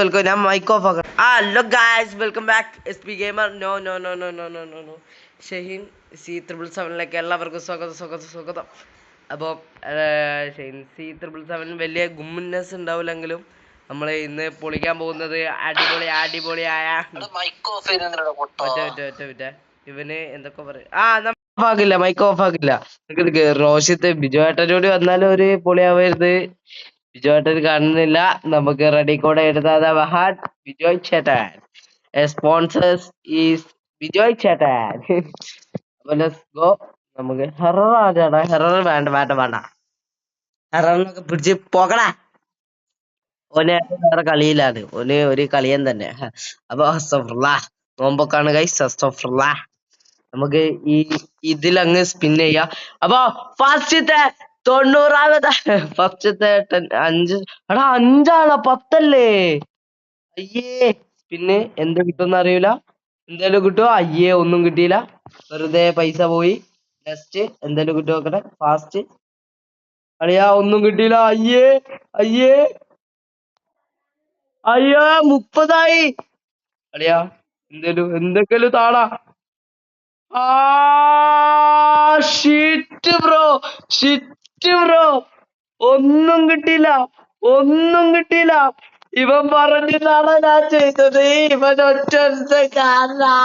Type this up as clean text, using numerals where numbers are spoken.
Welcome. ഞാൻ mic off ആക്കണം. Hello guys, welcome back S P gamer. No no no no no no no no Shaheen C777 എല്ലാവർക്കും സ്വാഗതം. അപ്പോൾ Shaheen C777 വലിയ ഗുമ്മിനെസ് ഉണ്ടാവില്ലെങ്കിലും നമ്മൾ ഇന്ന് പൊളിക്കാൻ പോകുന്നത് അടിപൊളിയായ ഒറ്റ ഇവന് എന്തൊക്കെ പറയും. Mic off ആക്കില്ല. റോഷിത്ത് ബിജുവേട്ടനോട് വന്നാലും ഒരു പൊളിയാവരുത്. ബിജുവേട്ടൻ കാണുന്നില്ല. നമുക്ക് റെഡി കോഡ് എഴുതാതെ ബിജോയ് ചേട്ടൻ സ്പോൺസേഴ്സ് ഈസ് ബിജോയ് ചേട്ടൻ. അപ്പൊ ലെറ്റ്സ് ഗോ. നമുക്ക് ഹെറർ വേണ്ട ഹെററിനൊക്കെ പിടിച്ച് പോകടാ. ഓന് വേറെ കളിയിലാണ്. ഓന് ഒരു കളിയൻ തന്നെ. അപ്പൊ നോമ്പൊക്കാണ് ഗൈസ്. നമുക്ക് ഇതിലങ്ങ് സ്പിൻ ചെയ്യാം. അപ്പൊ ഫസ്റ്റത്തെ 90ാമത്തെ ഫസ്റ്റത്തെ 5 10 അയ്യേ. പിന്നെ എന്ത് കിട്ടുമെന്ന് അറിയില്ല. എന്തായാലും കിട്ടുമോ? അയ്യേ, ഒന്നും കിട്ടിയില്ല. വെറുതെ പൈസ പോയി. നെക്സ്റ്റ് എന്തായാലും കിട്ടും നോക്കട്ടെ. ഫാസ്റ്റ് അളിയാ, ഒന്നും കിട്ടിയില്ല. അയ്യേ 30 അളിയാ. എന്തൊക്കെയാലും താടാ. ഷിറ്റ് ബ്രോ, ഒന്നും കിട്ടിയില്ല. ഇവൻ പറഞ്ഞിട്ടാണ് ഞാൻ ചെയ്തത്. ഇവൻ ഒറ്റ കാരണം.